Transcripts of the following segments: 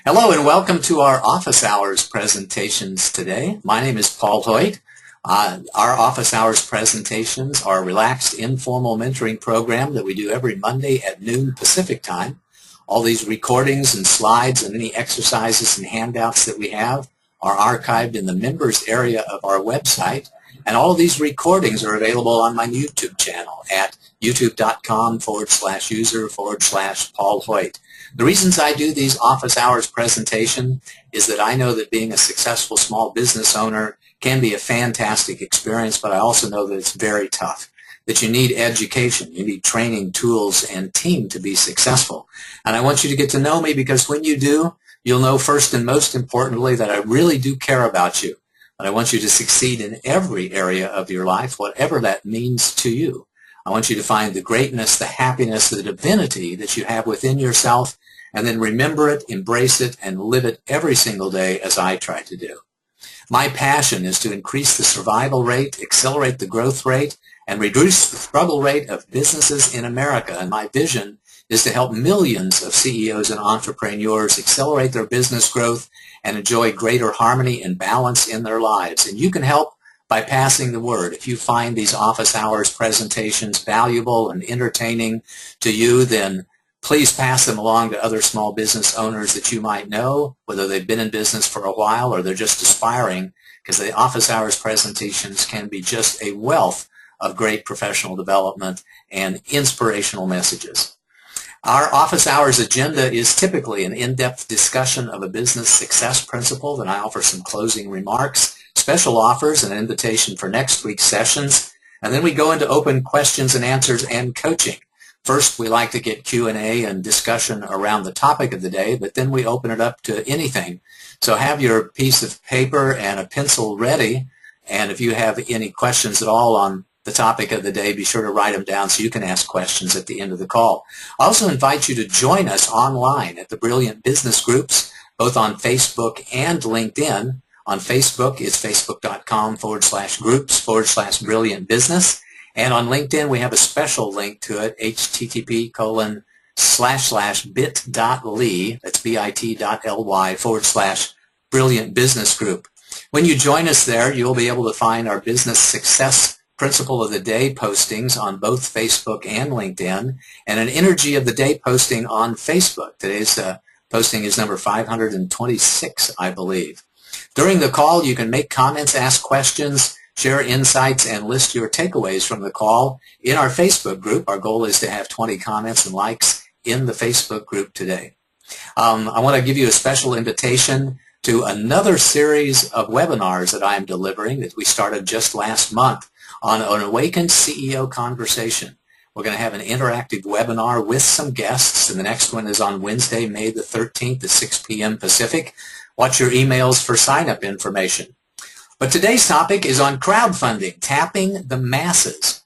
Hello and welcome to our office hours presentations today. My name is Paul Hoyt. Our office hours presentations are a relaxed, informal mentoring program that we do every Monday at noon Pacific time. All these recordings and slides and any exercises and handouts that we have are archived in the members area of our website. And all of these recordings are available on my YouTube channel at youtube.com/user/Paul Hoyt. The reasons I do these office hours presentation is that I know that being a successful small business owner can be a fantastic experience, but I also know that it's very tough, that you need education, you need training, tools, and team to be successful. And I want you to get to know me because when you do, you'll know first and most importantly that I really do care about you. But I want you to succeed in every area of your life, whatever that means to you. I want you to find the greatness, the happiness, the divinity that you have within yourself, and then remember it, embrace it, and live it every single day as I try to do. My passion is to increase the survival rate, accelerate the growth rate, and reduce the struggle rate of businesses in America. And my vision is to help millions of CEOs and entrepreneurs accelerate their business growth and enjoy greater harmony and balance in their lives. And you can help by passing the word. If you find these office hours presentations valuable and entertaining to you, then please pass them along to other small business owners that you might know, whether they've been in business for a while or they're just aspiring, because the office hours presentations can be just a wealth of great professional development and inspirational messages. Our office hours agenda is typically an in-depth discussion of a business success principle. Then I offer some closing remarks, special offers, and an invitation for next week's sessions. And then we go into open questions and answers and coaching. First, we like to get Q&A and discussion around the topic of the day, but then we open it up to anything. So have your piece of paper and a pencil ready, and if you have any questions at all on the topic of the day, be sure to write them down so you can ask questions at the end of the call. I also invite you to join us online at the Brilliant Business Groups, both on Facebook and LinkedIn. On Facebook, it's facebook.com/groups/brilliant-business. And on LinkedIn, we have a special link to it, http://bit.ly, that's bit.ly/Brilliant Business Group. When you join us there, you'll be able to find our business success principle of the day postings on both Facebook and LinkedIn, and an energy of the day posting on Facebook. Today's posting is number 526, I believe. During the call, you can make comments, ask questions, share insights, and list your takeaways from the call in our Facebook group. Our goal is to have 20 comments and likes in the Facebook group today. I want to give you a special invitation to another series of webinars that I am delivering that we started just last month on an Awakened CEO Conversation. We're going to have an interactive webinar with some guests, and the next one is on Wednesday, May the 13th at 6 p.m. Pacific. Watch your emails for sign-up information. But today's topic is on crowdfunding, tapping the masses.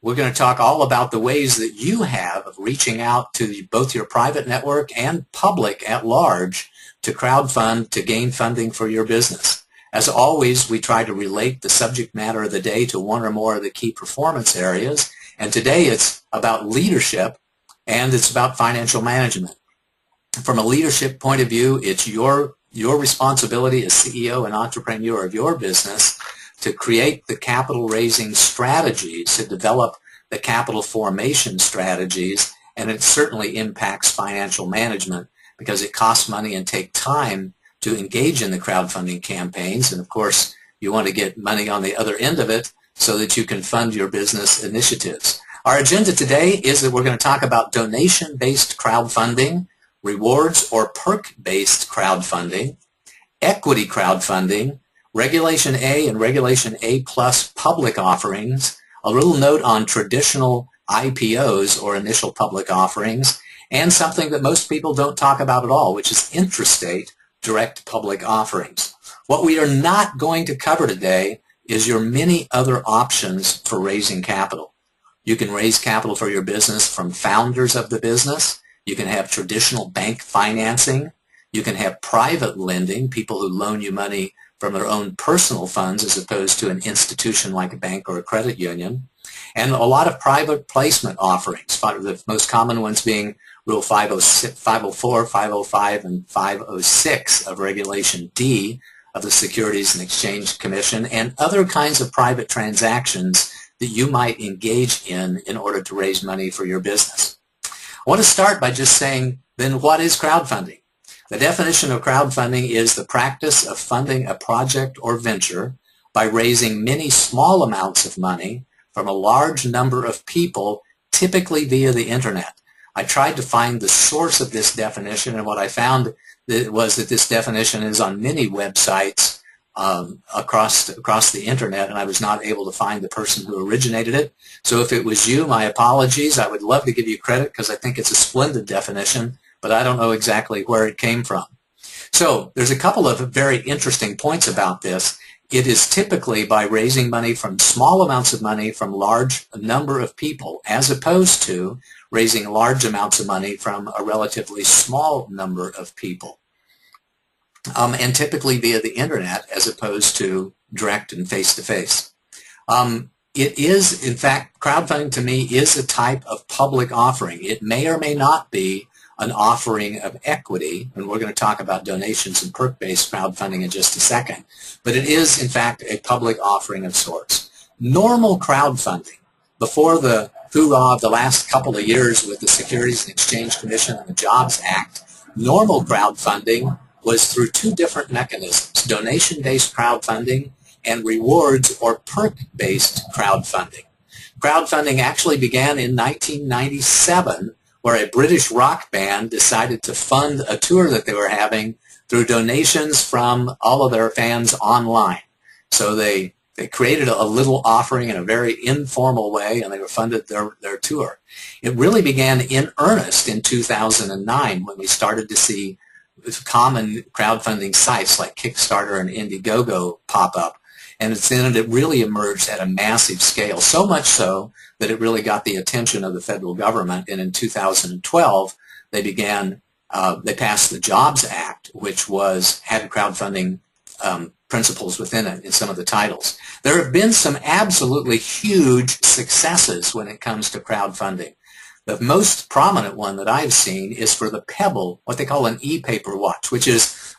We're going to talk all about the ways that you have of reaching out to both your private network and public at large to crowdfund to gain funding for your business. As always, we try to relate the subject matter of the day to one or more of the key performance areas. And today it's about leadership and it's about financial management. From a leadership point of view, it's your responsibility as CEO and entrepreneur of your business to create the capital raising strategies, to develop the capital formation strategies, and it certainly impacts financial management because it costs money and takes time to engage in the crowdfunding campaigns. And of course, you want to get money on the other end of it so that you can fund your business initiatives. Our agenda today is that we're going to talk about donation-based crowdfunding, rewards or perk-based crowdfunding, equity crowdfunding, Regulation A and Regulation A Plus public offerings, a little note on traditional IPOs or initial public offerings, and something that most people don't talk about at all, which is intrastate direct public offerings. What we are not going to cover today is your many other options for raising capital. You can raise capital for your business from founders of the business. You can have traditional bank financing. You can have private lending, people who loan you money from their own personal funds as opposed to an institution like a bank or a credit union. And a lot of private placement offerings, the most common ones being Rule 506, 504, 505, and 506 of Regulation D of the Securities and Exchange Commission, and other kinds of private transactions that you might engage in order to raise money for your business. I want to start by just saying, then what is crowdfunding? The definition of crowdfunding is the practice of funding a project or venture by raising many small amounts of money from a large number of people, typically via the internet. I tried to find the source of this definition, and what I found was that this definition is on many websites across the internet, and I was not able to find the person who originated it. So if it was you, my apologies. I would love to give you credit because I think it's a splendid definition, but I don't know exactly where it came from. So there's a couple of very interesting points about this. It is typically by raising money from small amounts of money from large number of people, as opposed to raising large amounts of money from a relatively small number of people. And typically via the internet as opposed to direct and face-to-face. It is, in fact, crowdfunding to me is a type of public offering. It may or may not be an offering of equity, and we're going to talk about donations and perk-based crowdfunding in just a second, but it is, in fact, a public offering of sorts. Normal crowdfunding, before the hoorah of the last couple of years with the Securities and Exchange Commission and the Jobs Act, normal crowdfunding was through two different mechanisms, donation-based crowdfunding and rewards or perk-based crowdfunding. Crowdfunding actually began in 1997, where a British rock band decided to fund a tour that they were having through donations from all of their fans online. So they created a little offering in a very informal way, and they were funded their tour. It really began in earnest in 2009 when we started to see common crowdfunding sites like Kickstarter and Indiegogo pop up. And then it really emerged at a massive scale, so much so that it really got the attention of the federal government. And in 2012, they passed the Jobs Act, which had crowdfunding principles within it in some of the titles. There have been some absolutely huge successes when it comes to crowdfunding. The most prominent one that I've seen is for the Pebble, what they call an e-paper watch, which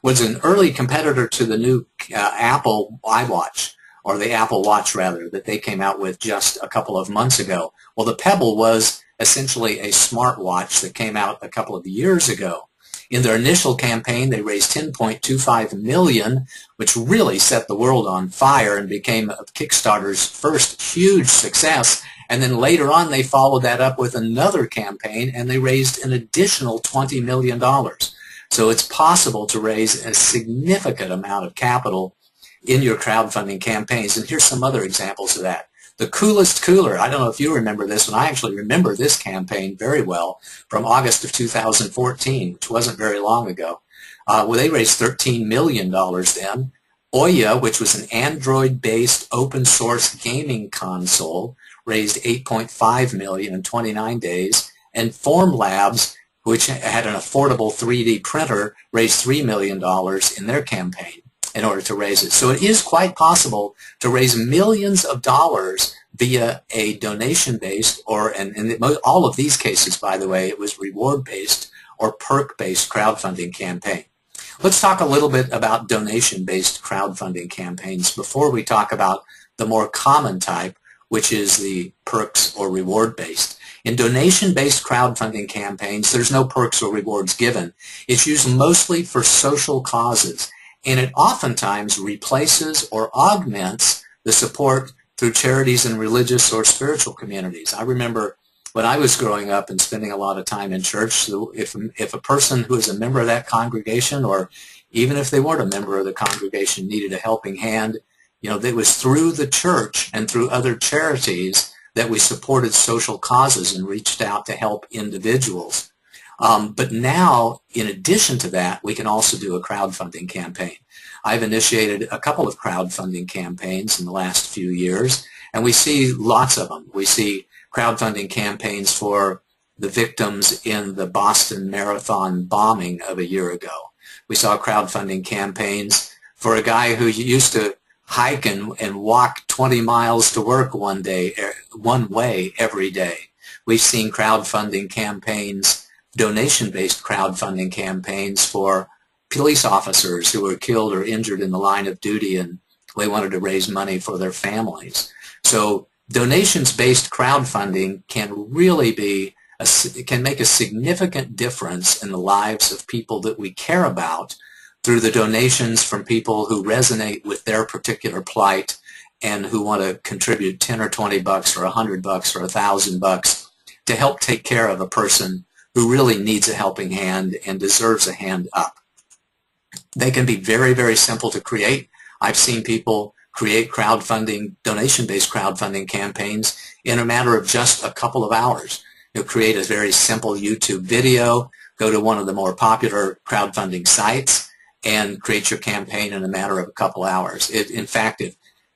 was an early competitor to the new Apple iWatch, or the Apple Watch rather, that they came out with just a couple of months ago. Well, the Pebble was essentially a smartwatch that came out a couple of years ago. In their initial campaign, they raised $10.25 million, which really set the world on fire and became Kickstarter's first huge success. And then later on, they followed that up with another campaign, and they raised an additional $20 million. So it's possible to raise a significant amount of capital in your crowdfunding campaigns. And here's some other examples of that. The Coolest Cooler, I don't know if you remember this one. I actually remember this campaign very well from August of 2014, which wasn't very long ago. Well, they raised $13 million then. Ouya, which was an Android-based open-source gaming console, raised $8.5 million in 29 days. And Formlabs, which had an affordable 3D printer, raised $3 million in their campaign in order to raise it. So it is quite possible to raise millions of dollars via a donation-based, or in all of these cases, by the way, it was reward-based or perk-based crowdfunding campaign. Let's talk a little bit about donation-based crowdfunding campaigns before we talk about the more common type, which is the perks or reward-based. In donation-based crowdfunding campaigns, there's no perks or rewards given. It's used mostly for social causes, and it oftentimes replaces or augments the support through charities and religious or spiritual communities. I remember when I was growing up and spending a lot of time in church, if a person who is a member of that congregation, or even if they weren't a member of the congregation, needed a helping hand, it was through the church and through other charities that we supported social causes and reached out to help individuals. But now, in addition to that, we can also do a crowdfunding campaign. I've initiated a couple of crowdfunding campaigns in the last few years, and we see lots of them. We see crowdfunding campaigns for the victims in the Boston Marathon bombing of a year ago. We saw crowdfunding campaigns for a guy who used to hike and walk 20 miles to work one way every day. We've seen crowdfunding campaigns donation-based crowdfunding campaigns for police officers who were killed or injured in the line of duty and they wanted to raise money for their families. So donations-based crowdfunding can really be, can make a significant difference in the lives of people that we care about through the donations from people who resonate with their particular plight and who want to contribute 10 or 20 bucks or 100 bucks or 1,000 bucks to help take care of a person who really needs a helping hand and deserves a hand up. They can be very, very simple to create. I've seen people create crowdfunding, donation-based crowdfunding campaigns in a matter of just a couple of hours. You'll create a very simple YouTube video, go to one of the more popular crowdfunding sites, and create your campaign in a matter of a couple hours. In fact,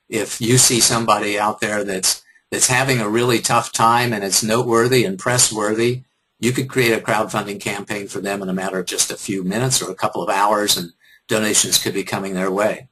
if you see somebody out there that's having a really tough time and it's noteworthy and press-worthy, you could create a crowdfunding campaign for them in a matter of just a few minutes or a couple of hours, and donations could be coming their way.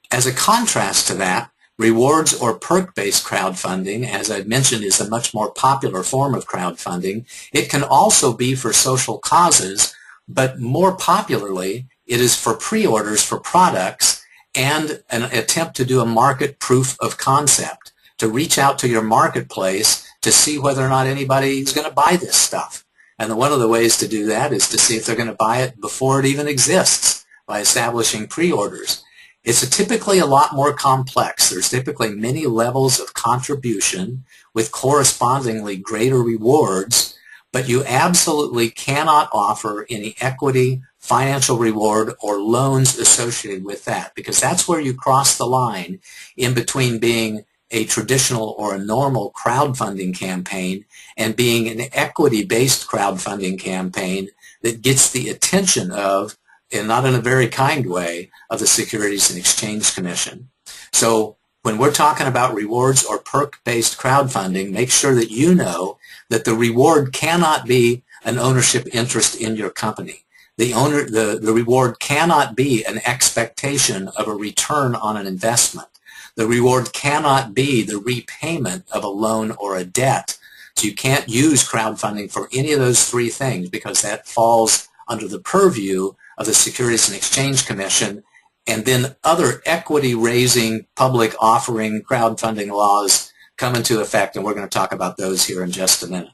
As a contrast to that, rewards or perk-based crowdfunding, as I mentioned, is a much more popular form of crowdfunding. It can also be for social causes, but more popularly, it is for pre-orders for products and an attempt to do a market proof of concept, to reach out to your marketplace to see whether or not anybody is going to buy this stuff. And one of the ways to do that is to see if they're going to buy it before it even exists by establishing pre-orders. It's typically a lot more complex. There's typically many levels of contribution with correspondingly greater rewards, but you absolutely cannot offer any equity, financial reward, or loans associated with that, because that's where you cross the line in between being a traditional or a normal crowdfunding campaign and being an equity-based crowdfunding campaign that gets the attention of, and not in a very kind way, of the Securities and Exchange Commission. So when we're talking about rewards or perk-based crowdfunding, make sure that you know that the reward cannot be an ownership interest in your company. The reward cannot be an expectation of a return on an investment. The reward cannot be the repayment of a loan or a debt. So you can't use crowdfunding for any of those three things, because that falls under the purview of the Securities and Exchange Commission, and then other equity-raising, public offering crowdfunding laws come into effect, and we're going to talk about those here in just a minute.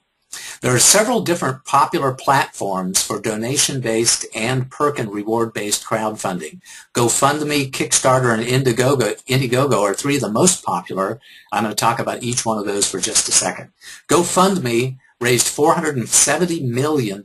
There are several different popular platforms for donation-based and perk and reward-based crowdfunding. GoFundMe, Kickstarter, and Indiegogo are three of the most popular. I'm going to talk about each one of those for just a second. GoFundMe raised $470 million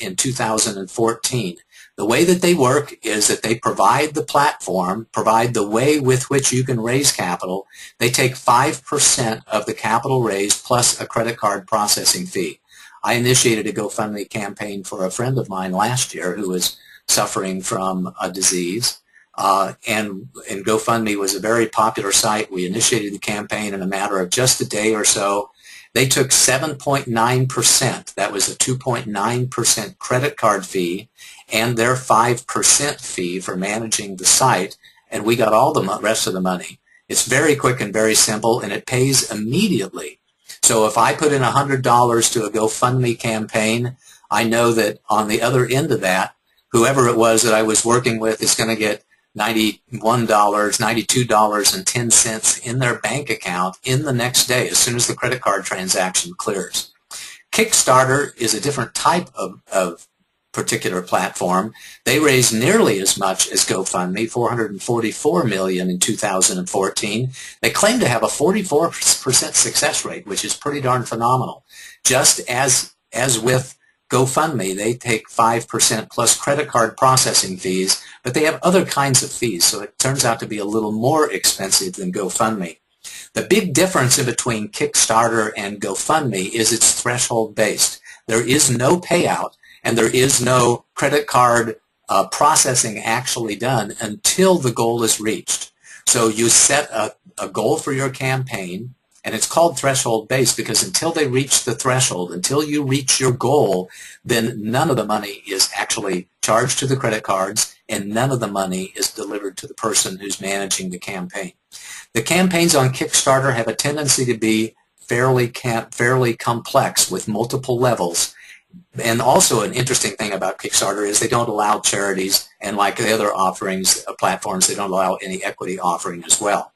in 2014. The way that they work is that they provide the platform, provide the way with which you can raise capital. They take 5% of the capital raised plus a credit card processing fee. I initiated a GoFundMe campaign for a friend of mine last year who was suffering from a disease, and GoFundMe was a very popular site. We initiated the campaign in a matter of just a day or so. They took 7.9%. That was a 2.9% credit card fee and their 5% fee for managing the site, and we got all the rest of the money. It's very quick and very simple, and it pays immediately. So if I put in $100 to a GoFundMe campaign, I know that on the other end of that, whoever it was that I was working with is going to get $91, $92.10 in their bank account in the next day as soon as the credit card transaction clears. Kickstarter is a different type of particular platform. They raised nearly as much as GoFundMe, $444 million in 2014. They claim to have a 44% success rate, which is pretty darn phenomenal. Just as with GoFundMe, they take 5% plus credit card processing fees, but they have other kinds of fees, so it turns out to be a little more expensive than GoFundMe. The big difference in between Kickstarter and GoFundMe is it's threshold-based. There is no payout, and there is no credit card processing actually done until the goal is reached. So you set a goal for your campaign, and it's called threshold-based because until they reach the threshold, until you reach your goal, then none of the money is actually charged to the credit cards, and none of the money is delivered to the person who's managing the campaign. The campaigns on Kickstarter have a tendency to be fairly complex with multiple levels. And also an interesting thing about Kickstarter is they don't allow charities, and like the other offerings, platforms, they don't allow any equity offering as well.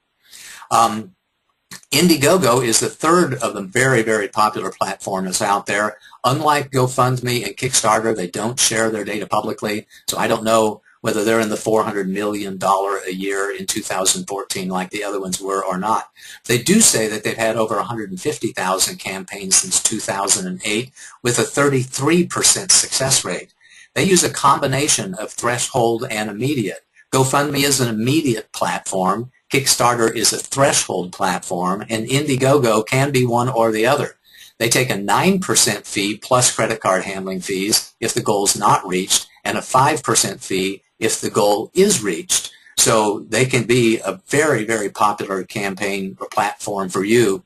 Indiegogo is the third of the very, very popular platforms out there. Unlike GoFundMe and Kickstarter, they don't share their data publicly, so I don't know whether they're in the $400 million a year in 2014 like the other ones were or not. They do say that they've had over 150,000 campaigns since 2008 with a 33% success rate. They use a combination of threshold and immediate. GoFundMe is an immediate platform. Kickstarter is a threshold platform, and Indiegogo can be one or the other. They take a 9% fee plus credit card handling fees if the goal is not reached, and a 5% fee if the goal is reached. So they can be a very, very popular campaign or platform for you,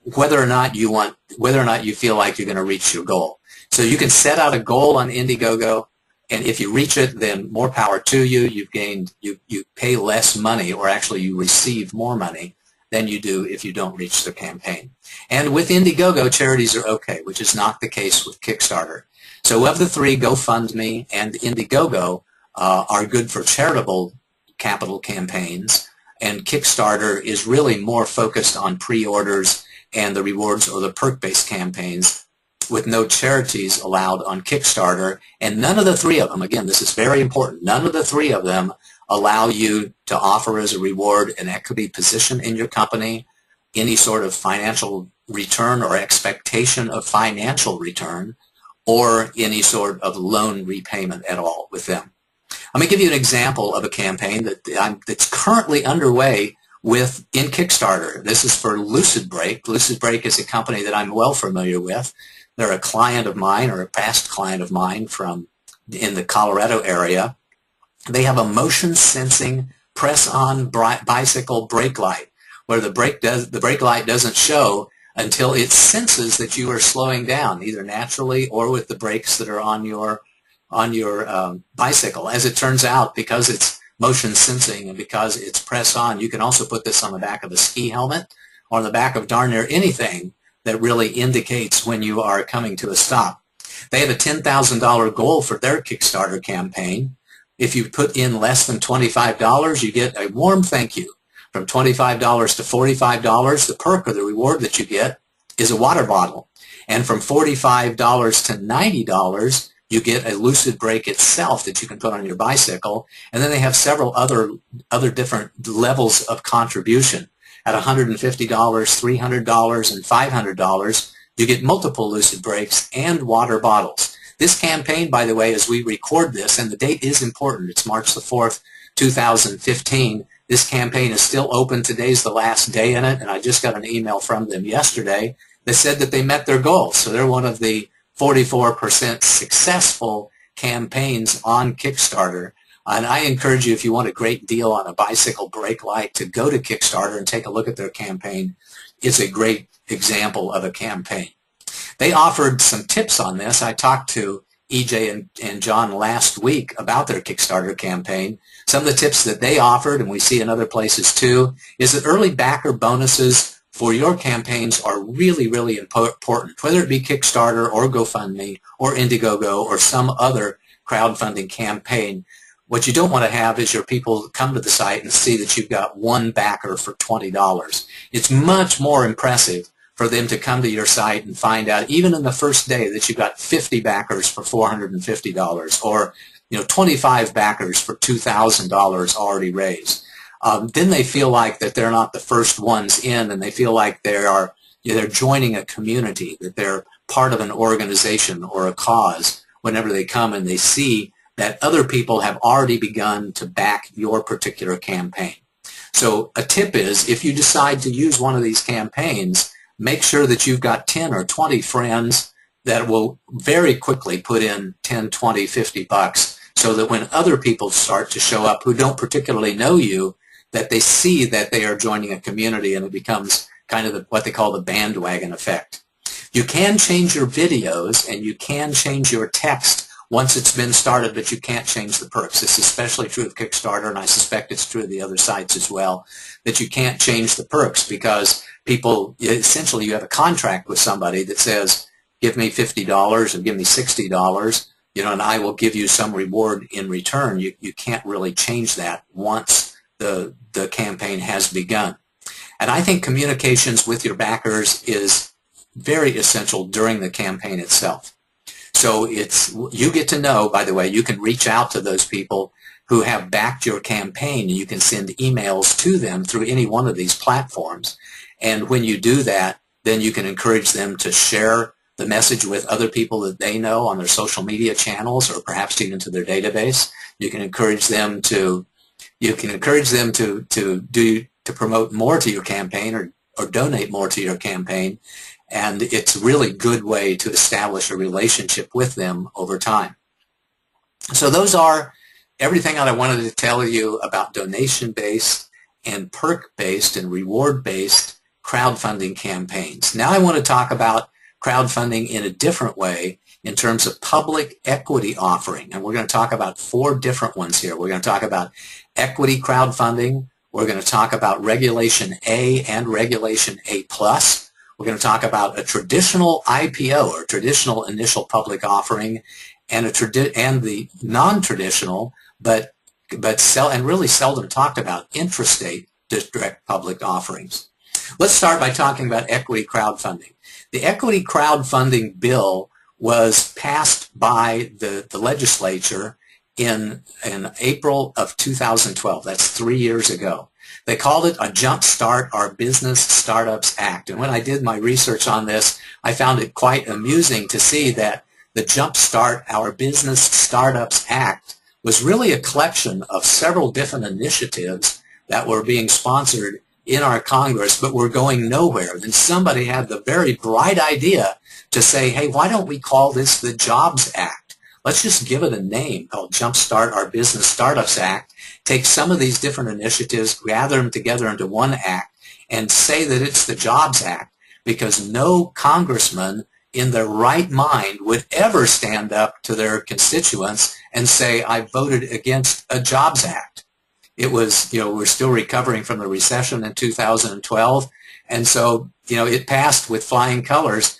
whether or not you feel like you're going to reach your goal. So you can set out a goal on Indiegogo, and if you reach it, then more power to you. You pay less money, or actually you receive more money than you do if you don't reach the campaign. And with Indiegogo, charities are okay, which is not the case with Kickstarter. So of the three, GoFundMe and Indiegogo are good for charitable capital campaigns, and Kickstarter is really more focused on pre-orders and the rewards or the perk-based campaigns, with no charities allowed on Kickstarter. And none of the three of them, again, this is very important, none of the three of them allow you to offer as a reward an equity position in your company, any sort of financial return or expectation of financial return, or any sort of loan repayment at all with them. Let me give you an example of a campaign that's currently underway in Kickstarter. This is for Lucid Break. Lucid Break is a company that I'm well familiar with. They're a client of mine, or a past client of mine in the Colorado area. They have a motion sensing press-on bicycle brake light, where the brake light doesn't show until it senses that you are slowing down, either naturally or with the brakes that are on your bicycle. As it turns out, because it's motion sensing and because it's press-on, you can also put this on the back of a ski helmet or on the back of darn near anything that really indicates when you are coming to a stop. They have a $10,000 goal for their Kickstarter campaign. If you put in less than $25, you get a warm thank you. From $25 to $45, the perk or the reward that you get is a water bottle. And from $45 to $90, you get a Lucid Break itself that you can put on your bicycle. And then they have several other different levels of contribution. At $150, $300, and $500, you get multiple Lucid Breaks and water bottles. This campaign, by the way, as we record this, and the date is important, it's March the 4th, 2015, this campaign is still open. Today's the last day in it, and I just got an email from them yesterday that said that they met their goals. So they're one of the 44% successful campaigns on Kickstarter. And I encourage you, if you want a great deal on a bicycle brake light, to go to Kickstarter and take a look at their campaign. It's a great example of a campaign. They offered some tips on this. I talked to EJ and John last week about their Kickstarter campaign. Some of the tips that they offered, and we see in other places too, is that early backer bonuses for your campaigns are really, really important, whether it be Kickstarter or GoFundMe or Indiegogo or some other crowdfunding campaign. What you don't want to have is your people come to the site and see that you've got one backer for $20. It's much more impressive for them to come to your site and find out, even in the first day, that you've got 50 backers for $450 or 25 backers for $2,000 already raised. Then they feel like that they're not the first ones in, and they feel like they're joining a community, that they're part of an organization or a cause whenever they come and they see that other people have already begun to back your particular campaign. So a tip is, if you decide to use one of these campaigns, make sure that you've got 10 or 20 friends that will very quickly put in 10, 20, 50 bucks, so that when other people start to show up who don't particularly know you, that they see that they are joining a community, and it becomes kind of what they call the bandwagon effect. You can change your videos and you can change your text once it's been started, but you can't change the perks. This is especially true of Kickstarter, and I suspect it's true of the other sites as well, that you can't change the perks because people, essentially you have a contract with somebody that says, give me $50 or give me $60, and I will give you some reward in return. You can't really change that once the campaign has begun. And I think communications with your backers is very essential during the campaign itself. So you get to know, by the way, you can reach out to those people who have backed your campaign, and you can send emails to them through any one of these platforms. And when you do that, then you can encourage them to share the message with other people that they know on their social media channels, or perhaps even to their database. You can encourage them to promote more to your campaign, or donate more to your campaign. And it's a really good way to establish a relationship with them over time. So those are everything that I wanted to tell you about donation-based and perk-based and reward-based crowdfunding campaigns. Now I want to talk about crowdfunding in a different way in terms of public equity offering. And we're going to talk about 4 different ones here. We're going to talk about equity crowdfunding. We're going to talk about Regulation A and Regulation A+. We're going to talk about a traditional IPO, or traditional initial public offering, and the non-traditional, but really seldom talked about, intrastate direct public offerings. Let's start by talking about equity crowdfunding. The equity crowdfunding bill was passed by the legislature in April of 2012. That's 3 years ago. They called it a Jumpstart Our Business Startups Act. And when I did my research on this, I found it quite amusing to see that the Jumpstart Our Business Startups Act was really a collection of several different initiatives that were being sponsored in our Congress, but were going nowhere. Then somebody had the very bright idea to say, hey, why don't we call this the Jobs Act? Let's just give it a name called Jumpstart Our Business Startups Act, take some of these different initiatives, gather them together into one act, and say that it's the Jobs Act, because no congressman in their right mind would ever stand up to their constituents and say, I voted against a Jobs Act. It was, we're still recovering from the recession in 2012, and so, it passed with flying colors,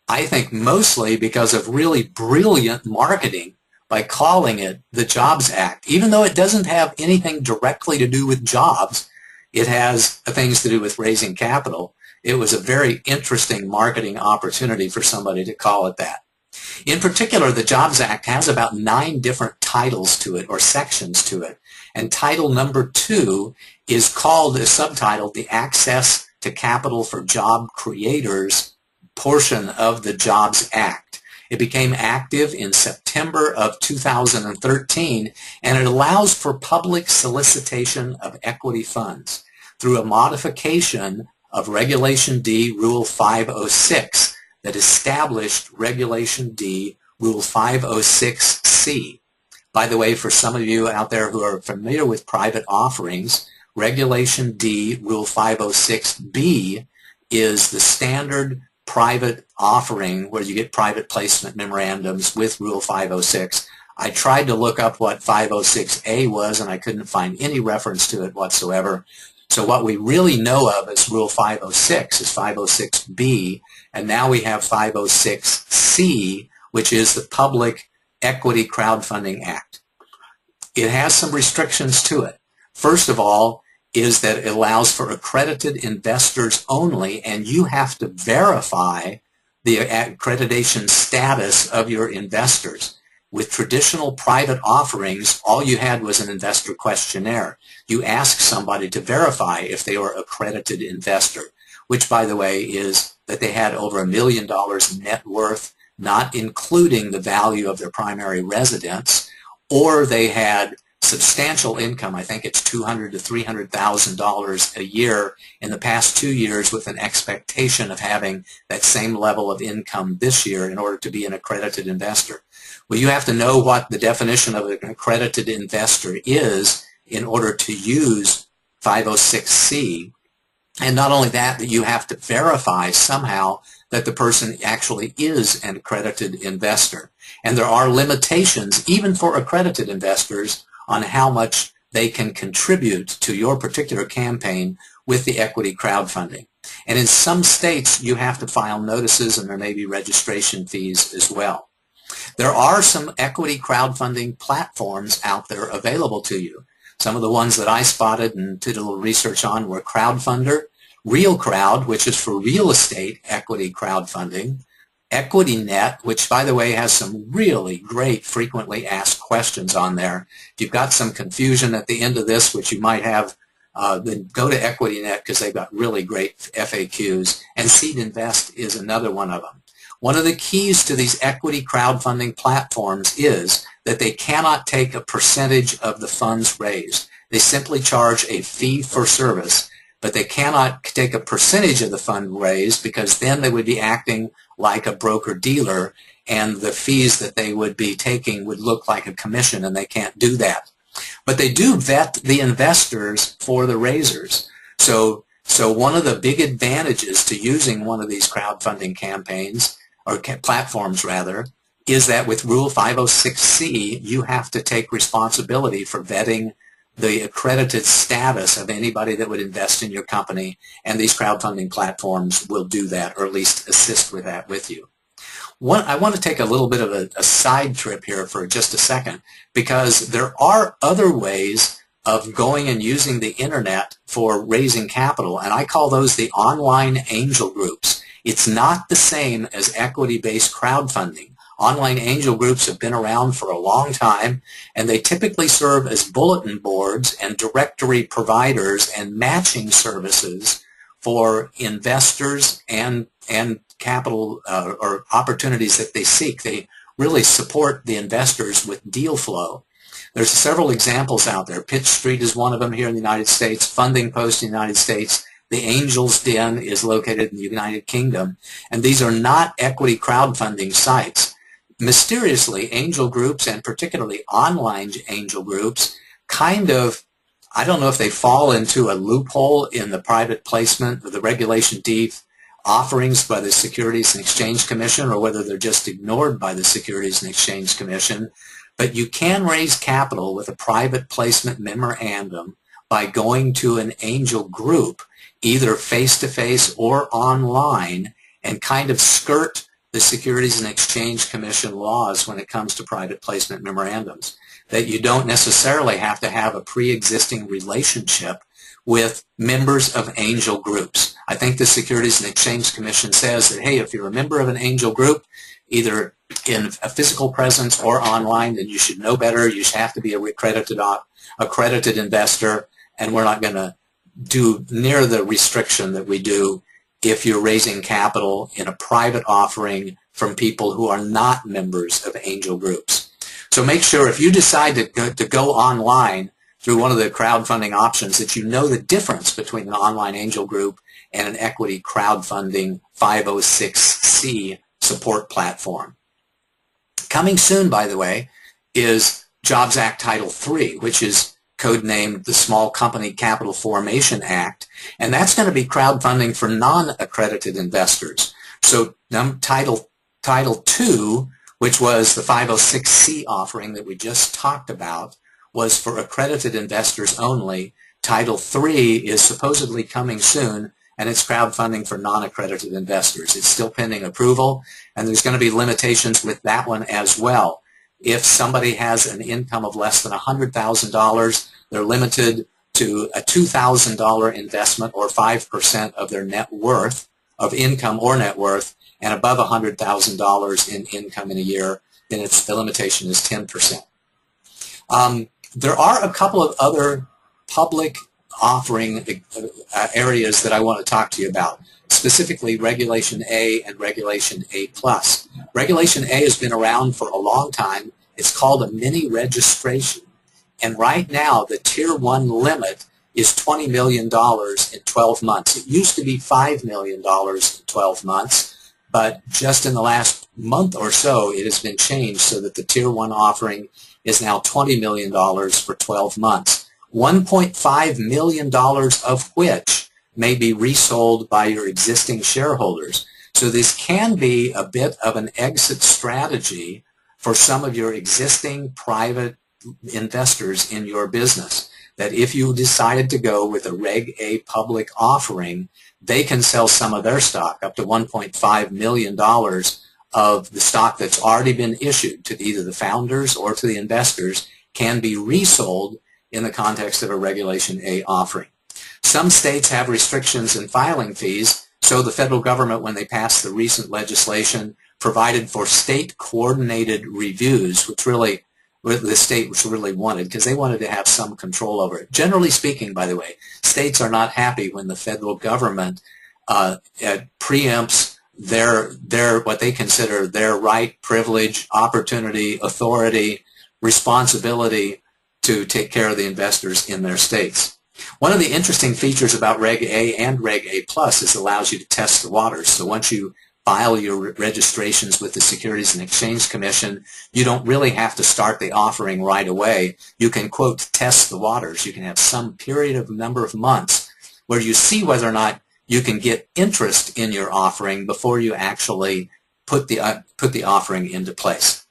I think mostly because of really brilliant marketing by calling it the Jobs Act. Even though it doesn't have anything directly to do with jobs, it has things to do with raising capital. It was a very interesting marketing opportunity for somebody to call it that. In particular, the Jobs Act has about 9 different titles to it, or sections to it. And title number 2 is subtitled the Access to Capital for Job Creators portion of the Jobs Act. It became active in September of 2013, and it allows for public solicitation of equity funds through a modification of Regulation D, Rule 506, that established Regulation D, Rule 506C. By the way, for some of you out there who are familiar with private offerings, Regulation D, Rule 506B is the standard private offering where you get private placement memorandums with Rule 506. I tried to look up what 506A was, and I couldn't find any reference to it whatsoever. So what we really know of as Rule 506 is 506B, and now we have 506C, which is the Public Equity Crowdfunding Act. It has some restrictions to it. First of all, is that it allows for accredited investors only, and you have to verify the accreditation status of your investors. With traditional private offerings, all you had was an investor questionnaire. You asked somebody to verify if they were an accredited investor, which, by the way, is that they had over $1 million net worth, not including the value of their primary residence, or they had substantial income. I think it's $200,000 to $300,000 a year in the past 2 years, with an expectation of having that same level of income this year in order to be an accredited investor. Well, you have to know what the definition of an accredited investor is in order to use 506C. And not only that, that you have to verify somehow that the person actually is an accredited investor. And there are limitations, even for accredited investors, on how much they can contribute to your particular campaign with the equity crowdfunding. And in some states, you have to file notices, and there may be registration fees as well. There are some equity crowdfunding platforms out there available to you. Some of the ones that I spotted and did a little research on were Crowdfunder, Real Crowd, which is for real estate equity crowdfunding, EquityNet, which, by the way, has some really great frequently asked questions on there. If you've got some confusion at the end of this, which you might have, then go to EquityNet because they've got really great FAQs, and Seed Invest is another one of them. One of the keys to these equity crowdfunding platforms is that they cannot take a percentage of the funds raised. They simply charge a fee for service, but they cannot take a percentage of the fund raised because then they would be acting like a broker-dealer, and the fees that they would be taking would look like a commission, and they can't do that. But they do vet the investors for the raisers. So one of the big advantages to using one of these crowdfunding campaigns, or platforms rather, is that with Rule 506C, you have to take responsibility for vetting the accredited status of anybody that would invest in your company, and these crowdfunding platforms will do that, or at least assist with that with you. I want to take a little bit of a side trip here for just a second, because there are other ways of going and using the internet for raising capital, and I call those the online angel groups. It's not the same as equity-based crowdfunding. Online angel groups have been around for a long time, and they typically serve as bulletin boards and directory providers and matching services for investors and capital or opportunities that they seek. They really support the investors with deal flow. There's several examples out there. Pitch Street is one of them here in the United States, Funding Post in the United States. The Angel's Den is located in the United Kingdom, and these are not equity crowdfunding sites. Mysteriously, angel groups, and particularly online angel groups, kind of, I don't know if they fall into a loophole in the private placement of the Regulation D offerings by the Securities and Exchange Commission, or whether they're just ignored by the Securities and Exchange Commission, but you can raise capital with a private placement memorandum by going to an angel group, either face-to-face or online, and kind of skirt the Securities and Exchange Commission laws when it comes to private placement memorandums, that you don't necessarily have to have a pre-existing relationship with members of angel groups. I think the Securities and Exchange Commission says that, hey, if you're a member of an angel group, either in a physical presence or online, then you should know better. You should have to be a accredited investor, and we're not going to do near the restriction that we do if you're raising capital in a private offering from people who are not members of angel groups. So make sure if you decide to go online through one of the crowdfunding options that you know the difference between an online angel group and an equity crowdfunding 506C support platform. Coming soon, by the way, is Jobs Act Title III, which is codenamed the Small Company Capital Formation Act, and that's going to be crowdfunding for non-accredited investors. So Title II, which was the 506C offering that we just talked about, was for accredited investors only. Title III is supposedly coming soon, and it's crowdfunding for non-accredited investors. It's still pending approval, and there's going to be limitations with that one as well. If somebody has an income of less than $100,000, they're limited to a $2,000 investment, or 5% of their net worth, of income or net worth, and above $100,000 in income in a year, then the limitation is 10%. There are a couple of other public offering areas that I want to talk to you about, specifically Regulation A and Regulation A+. Regulation A has been around for a long time. It's called a mini registration. And right now, the Tier 1 limit is $20 million in 12 months. It used to be $5 million in 12 months, but just in the last month or so, it has been changed so that the Tier 1 offering is now $20 million for 12 months, $1.5 million of which may be resold by your existing shareholders. So this can be a bit of an exit strategy for some of your existing private investors in your business. that if you decided to go with a Reg A public offering, they can sell some of their stock, up to $1.5 million of the stock that's already been issued to either the founders or to the investors, can be resold in the context of a Regulation A offering. Some states have restrictions in filing fees, so the federal government, when they passed the recent legislation, provided for state coordinated reviews, which really the state really wanted, because they wanted to have some control over it. Generally speaking, by the way, states are not happy when the federal government preempts their what they consider their right, privilege, opportunity, authority, responsibility to take care of the investors in their states. One of the interesting features about Reg A and Reg A Plus is it allows you to test the waters. So once you file your registrations with the Securities and Exchange Commission, you don't really have to start the offering right away. You can, quote, test the waters. You can have some period of number of months where you see whether or not you can get interest in your offering before you actually put the offering into place.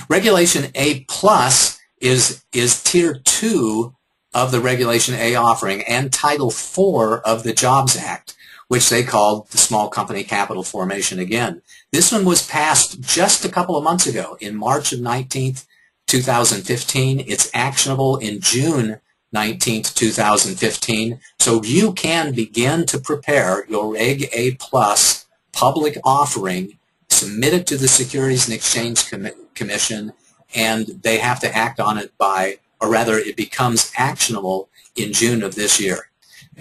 Regulation A Plus is Tier 2 of the Regulation A offering and Title 4 of the Jobs Act, which they called the Small Company Capital Formation again. This one was passed just a couple of months ago, in March of 19th, 2015. It's actionable in June 19th, 2015. So you can begin to prepare your Reg A Plus public offering, submit it to the Securities and Exchange Commission, and they have to act on it by, or rather it becomes actionable in June of this year.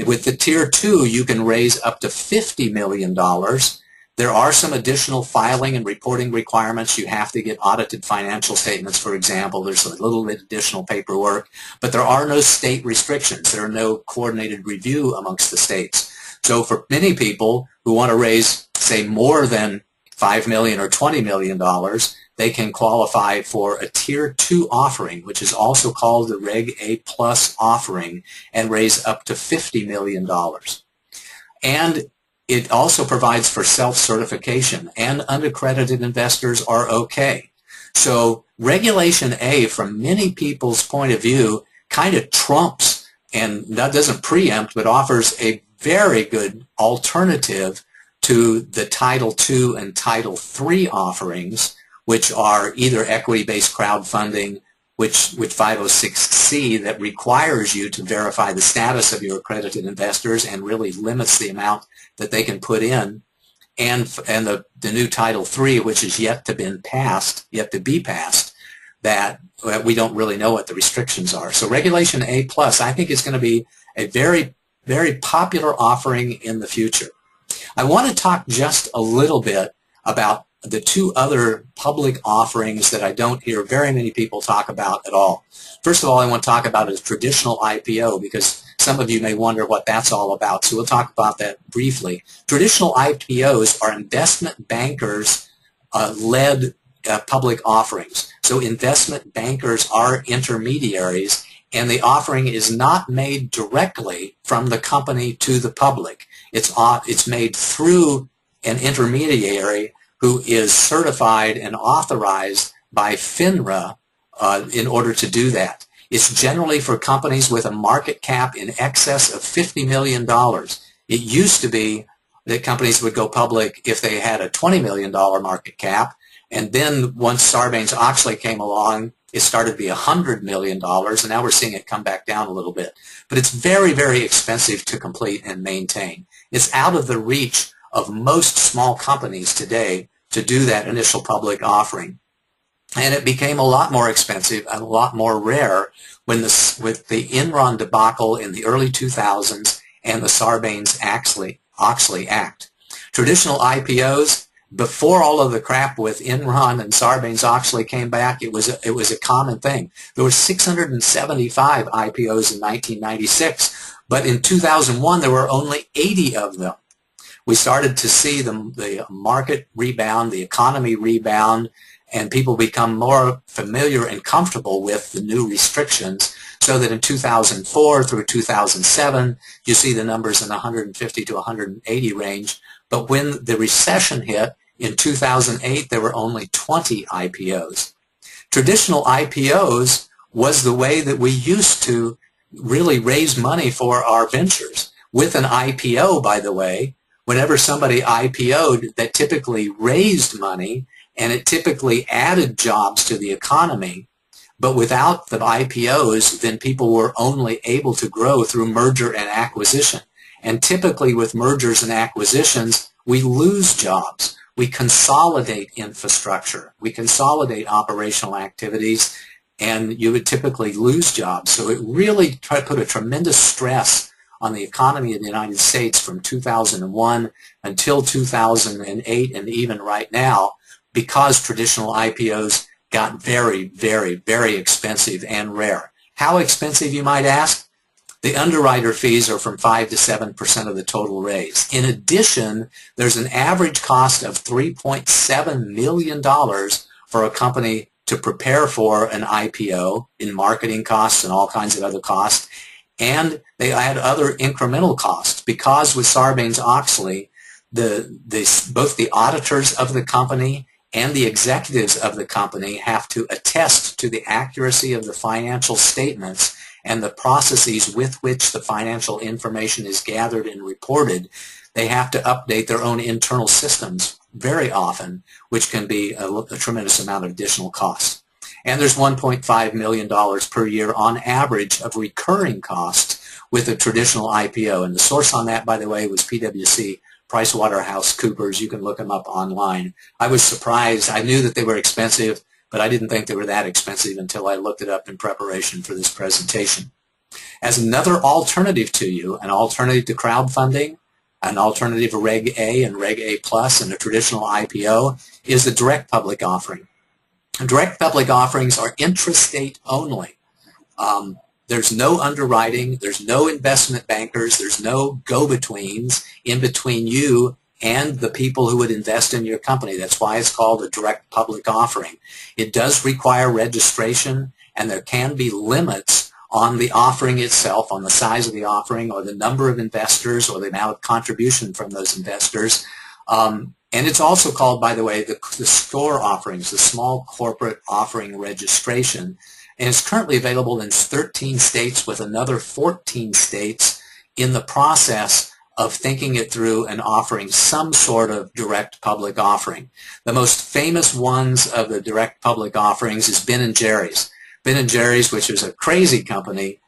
With the Tier 2, you can raise up to $50 million. There are some additional filing and reporting requirements. You have to get audited financial statements, for example. There's a little bit additional paperwork, but there are no state restrictions. There are no coordinated review amongst the states. So for many people who want to raise, say, more than $5 million or $20 million, they can qualify for a Tier 2 offering, which is also called the Reg A Plus offering, and raise up to $50 million. And it also provides for self-certification, and unaccredited investors are okay. So Regulation A, from many people's point of view, kind of trumps, and that doesn't preempt, but offers a very good alternative to the Title II and Title III offerings, which are either equity-based crowdfunding, which 506C, that requires you to verify the status of your accredited investors and really limits the amount that they can put in, and the new Title III, which is yet to be passed, that we don't really know what the restrictions are. So Regulation A Plus, I think, is going to be a very, very popular offering in the future. I want to talk just a little bit about the two other public offerings that I don't hear very many people talk about at all. First of all, I want to talk about a traditional IPO, because some of you may wonder what that's all about, so we'll talk about that briefly. Traditional IPOs are investment bankers led public offerings. So investment bankers are intermediaries, and the offering is not made directly from the company to the public. It's made through an intermediary who is certified and authorized by FINRA in order to do that. It's generally for companies with a market cap in excess of $50 million. It used to be that companies would go public if they had a $20 million market cap, and then once Sarbanes-Oxley came along, it started to be $100 million, and now we're seeing it come back down a little bit. But it's very, very expensive to complete and maintain. It's out of the reach of most small companies today to do that initial public offering. And it became a lot more expensive and a lot more rare with the Enron debacle in the early 2000s and the Sarbanes-Oxley Act. Traditional IPOs, before all of the crap with Enron and Sarbanes-Oxley came back, it was a common thing. There were 675 IPOs in 1996, but in 2001 there were only 80 of them. We started to see the market rebound, the economy rebound, and people become more familiar and comfortable with the new restrictions, so that in 2004 through 2007, you see the numbers in the 150 to 180 range. But when the recession hit in 2008, there were only 20 IPOs. Traditional IPOs was the way that we used to really raise money for our ventures. With an IPO, by the way, whenever somebody IPO'd, that typically raised money and it typically added jobs to the economy. But without the IPOs, then people were only able to grow through merger and acquisition. And typically with mergers and acquisitions, we lose jobs. We consolidate infrastructure. We consolidate operational activities, and you would typically lose jobs. So it really put a tremendous stress on the economy of the United States from 2001 until 2008 and even right now, because traditional IPOs got very, very, very expensive and rare. How expensive, you might ask? The underwriter fees are from 5 to 7% of the total raise. In addition, there's an average cost of $3.7 million for a company to prepare for an IPO in marketing costs and all kinds of other costs. And they add other incremental costs because with Sarbanes-Oxley, both the auditors of the company and the executives of the company have to attest to the accuracy of the financial statements and the processes with which the financial information is gathered and reported. They have to update their own internal systems very often, which can be a tremendous amount of additional cost. And there's $1.5 million per year on average of recurring costs with a traditional IPO. And the source on that, by the way, was PwC, PricewaterhouseCoopers. You can look them up online. I was surprised. I knew that they were expensive, but I didn't think they were that expensive until I looked it up in preparation for this presentation. As another alternative to you, an alternative to crowdfunding, an alternative to Reg A and Reg A Plus and a traditional IPO is a direct public offering. Direct public offerings are intra-state only. There's no underwriting, there's no investment bankers, there's no go-betweens in between you and the people who would invest in your company. That's why it's called a direct public offering. It does require registration, and there can be limits on the offering itself, on the size of the offering or the number of investors or the amount of contribution from those investors. And it's also called, by the way, the SCORE offerings, the Small Corporate Offering Registration. And it's currently available in 13 states with another 14 states in the process of thinking it through and offering some sort of direct public offering. The most famous ones of the direct public offerings is Ben & Jerry's. Ben & Jerry's, which is a crazy company,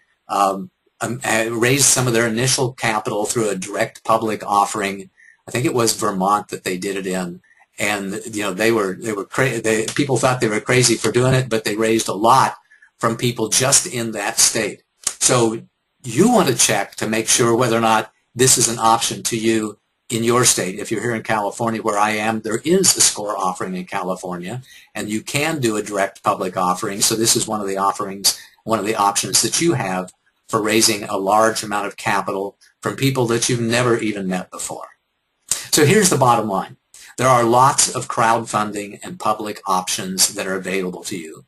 raised some of their initial capital through a direct public offering. I think it was Vermont that they did it in, and you know people thought they were crazy for doing it, but they raised a lot from people just in that state. So you want to check to make sure whether or not this is an option to you in your state. If you're here in California, where I am, there is a SCORE offering in California, and you can do a direct public offering. So this is one of the offerings, one of the options that you have for raising a large amount of capital from people that you've never even met before. So here's the bottom line. There are lots of crowdfunding and public options that are available to you.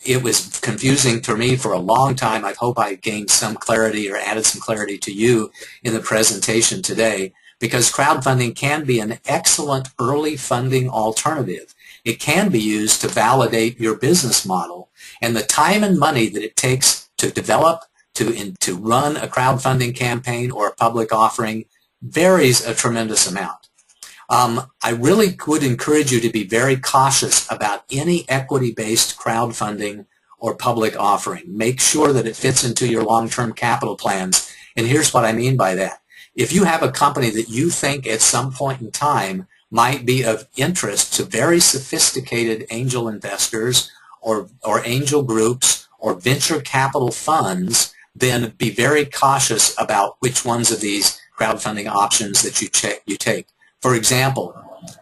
It was confusing to me for a long time. I hope I gained some clarity or added some clarity to you in the presentation today, because crowdfunding can be an excellent early funding alternative. It can be used to validate your business model, and the time and money that it takes to develop, to run a crowdfunding campaign or a public offering varies a tremendous amount. I really would encourage you to be very cautious about any equity-based crowdfunding or public offering. Make sure that it fits into your long-term capital plans. And here's what I mean by that. If you have a company that you think at some point in time might be of interest to very sophisticated angel investors or angel groups or venture capital funds, then be very cautious about which ones of these crowdfunding options that you take. For example,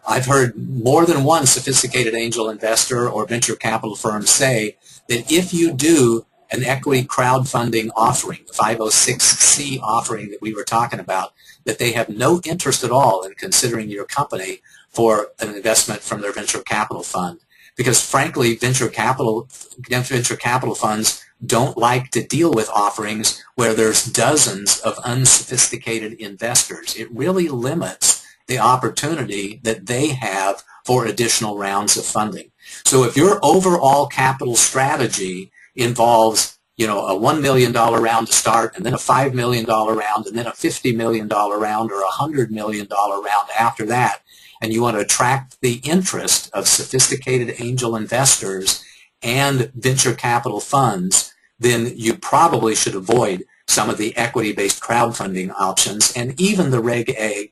I've heard more than one sophisticated angel investor or venture capital firm say that if you do an equity crowdfunding offering, the 506C offering that we were talking about, that they have no interest at all in considering your company for an investment from their venture capital fund. Because frankly, venture capital funds don't like to deal with offerings where there's dozens of unsophisticated investors. It really limits the opportunity that they have for additional rounds of funding. So if your overall capital strategy involves a $1 million round to start, and then a $5 million round, and then a $50 million round, or a $100 million round after that, and you want to attract the interest of sophisticated angel investors and venture capital funds, then you probably should avoid some of the equity-based crowdfunding options and even the Reg A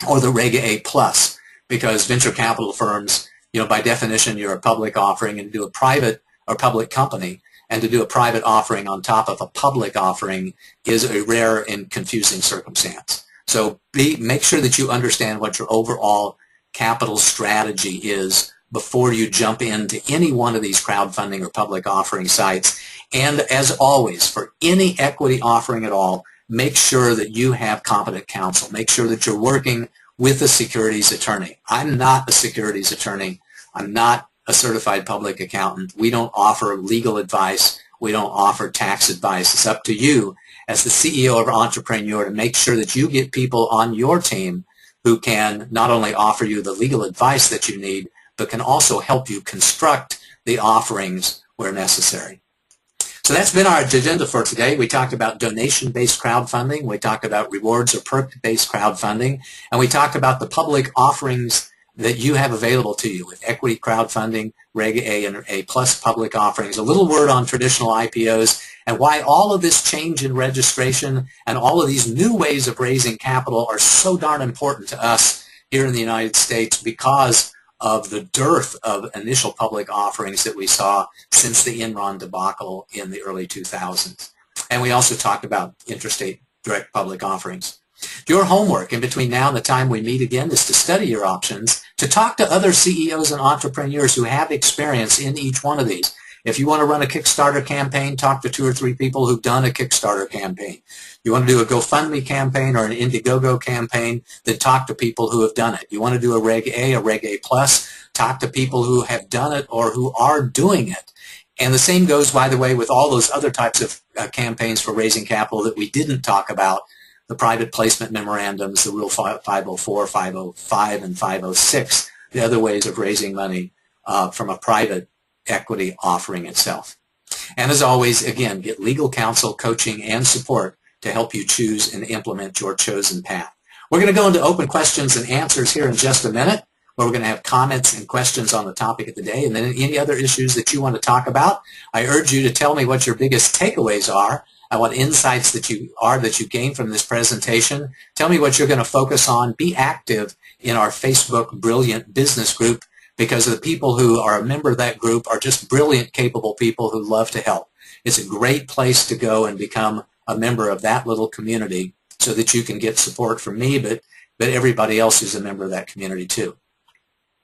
or the Reg A plus, because venture capital firms, by definition, you're a public offering, and do a private or public company, and to do a private offering on top of a public offering is a rare and confusing circumstance. So make sure that you understand what your overall capital strategy is before you jump into any one of these crowdfunding or public offering sites. And as always, for any equity offering at all, make sure that you have competent counsel. Make sure that you're working with a securities attorney. I'm not a securities attorney. I'm not a certified public accountant. We don't offer legal advice. We don't offer tax advice. It's up to you as the CEO or entrepreneur to make sure that you get people on your team who can not only offer you the legal advice that you need, but can also help you construct the offerings where necessary. So that's been our agenda for today. We talked about donation-based crowdfunding. We talked about rewards or perk-based crowdfunding. And we talked about the public offerings that you have available to you with equity crowdfunding, Reg A and A plus public offerings, a little word on traditional IPOs, and why all of this change in registration and all of these new ways of raising capital are so darn important to us here in the United States because of the dearth of initial public offerings that we saw since the Enron debacle in the early 2000s. And we also talked about intrastate direct public offerings. Your homework in between now and the time we meet again is to study your options, to talk to other CEOs and entrepreneurs who have experience in each one of these. If you want to run a Kickstarter campaign, talk to 2 or 3 people who've done a Kickstarter campaign. You want to do a GoFundMe campaign or an Indiegogo campaign, then talk to people who have done it. You want to do a Reg A plus, talk to people who have done it or who are doing it. And the same goes, by the way, with all those other types of campaigns for raising capital that we didn't talk about, the private placement memorandums, the Rule 504, 505, and 506, the other ways of raising money from a private equity offering itself. And as always, again, get legal counsel, coaching, and support to help you choose and implement your chosen path. We're going to go into open questions and answers here in just a minute, where we're going to have comments and questions on the topic of the day, and then any other issues that you want to talk about. I urge you to tell me what your biggest takeaways are and what insights that you gain from this presentation. Tell me what you're going to focus on. Be active in our Facebook Brilliant Business Group, because the people who are a member of that group are just brilliant, capable people who love to help. It's a great place to go and become a member of that little community so that you can get support from me, but everybody else who's a member of that community too.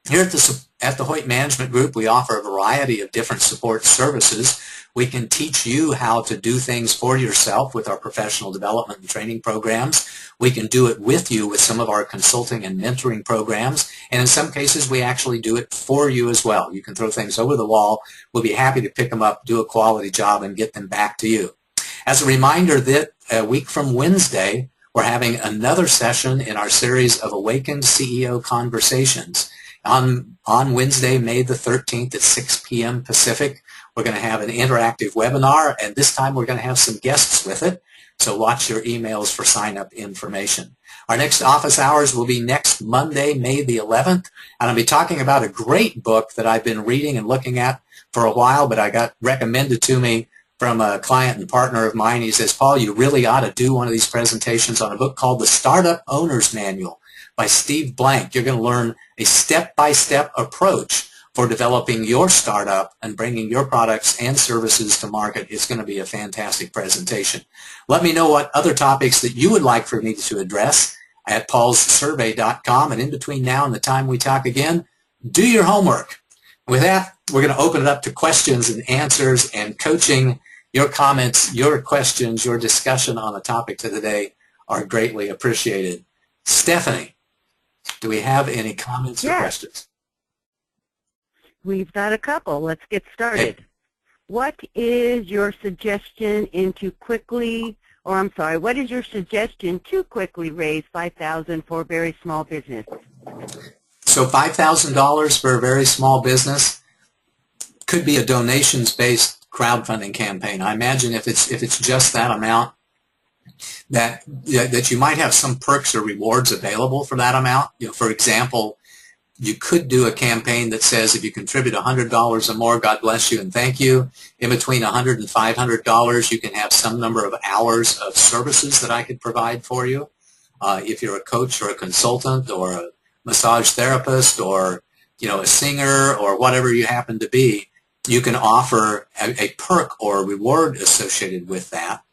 Here at the Hoyt Management Group, we offer a variety of different support services. We can teach you how to do things for yourself with our professional development and training programs. We can do it with you with some of our consulting and mentoring programs. And in some cases, we actually do it for you as well. You can throw things over the wall. We'll be happy to pick them up, do a quality job, and get them back to you. As a reminder that a week from Wednesday, we're having another session in our series of Awakened CEO Conversations. On Wednesday, May the 13th at 6 p.m. Pacific, we're going to have an interactive webinar, and this time we're going to have some guests with it. So watch your emails for sign-up information. Our next office hours will be next Monday, May the 11th, and I'll be talking about a great book that I've been reading and looking at for a while, but I got recommended to me from a client and partner of mine. He says, Paul, you really ought to do one of these presentations on a book called The Startup Owner's Manual by Steve Blank. You're going to learn a step-by-step approach for developing your startup and bringing your products and services to market. It's going to be a fantastic presentation. Let me know what other topics that you would like for me to address at paulssurvey.com. And in between now and the time we talk again, do your homework. With that, we're going to open it up to questions and answers and coaching. Your comments, your questions, your discussion on the topic of the day are greatly appreciated. Stephanie, do we have any comments or questions? We've got a couple. Let's get started. Hey. What is your suggestion what is your suggestion to quickly raise $5,000 for a very small business? So $5,000 for a very small business could be a donations-based crowdfunding campaign. I imagine if it's just that amount, that you might have some perks or rewards available for that amount. For example, you could do a campaign that says if you contribute $100 or more, God bless you and thank you. In between $100 and $500, you can have some number of hours of services that I could provide for you. If you're a coach or a consultant or a massage therapist or a singer or whatever you happen to be, you can offer a perk or a reward associated with that.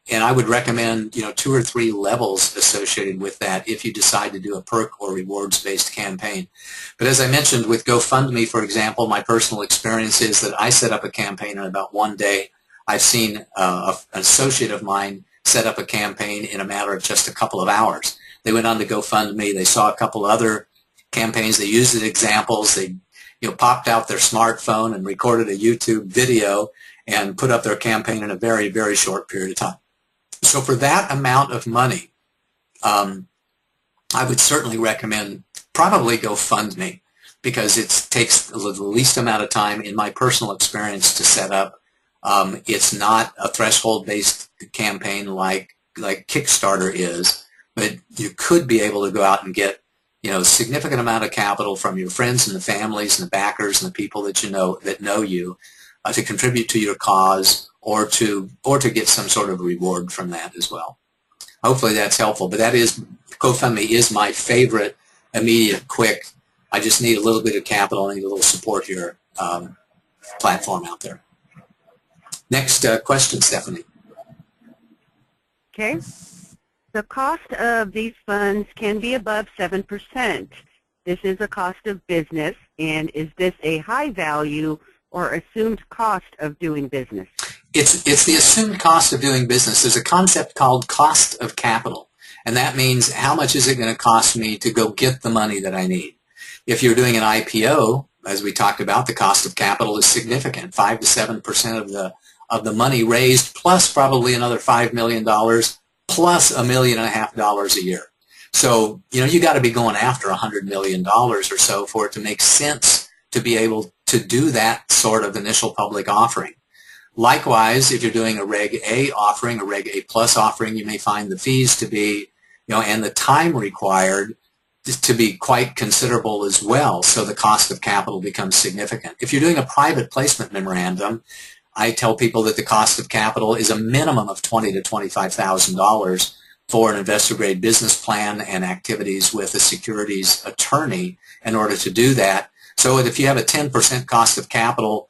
And I would recommend 2 or 3 levels associated with that if you decide to do a perk or rewards-based campaign. But as I mentioned with GoFundMe, for example, my personal experience is that I set up a campaign in about 1 day. I've seen an associate of mine set up a campaign in a matter of just a couple of hours. They went on to GoFundMe. They saw a couple other campaigns. They used the examples. They popped out their smartphone and recorded a YouTube video and put up their campaign in a very, very short period of time. So for that amount of money, I would certainly recommend probably GoFundMe because it takes the least amount of time in my personal experience to set up. It's not a threshold-based campaign like Kickstarter is, but you could be able to go out and get a significant amount of capital from your friends and the families and the backers and the people that know you to contribute to your cause or to get some sort of reward from that as well. Hopefully that's helpful. But GoFundMe is my favorite, immediate, quick. I just need a little bit of capital. I need a little support here. Platform out there. Next question, Stephanie. Okay. The cost of these funds can be above 7%. This is a cost of business, and is this a high value or assumed cost of doing business? It's the assumed cost of doing business. There's a concept called cost of capital, and that means how much is it going to cost me to go get the money that I need. If you're doing an IPO, as we talked about, the cost of capital is significant, 5 to 7% of the money raised, plus probably another $5 million, plus $1.5 million a year. So you got to be going after $100 million or so for it to make sense to be able to do that sort of initial public offering. Likewise, if you're doing a Reg A offering, a Reg A plus offering, you may find the fees to be, and the time required to be quite considerable as well. So the cost of capital becomes significant. If you're doing a private placement memorandum, I tell people that the cost of capital is a minimum of $20,000 to $25,000 for an investor-grade business plan and activities with a securities attorney in order to do that. So if you have a 10% cost of capital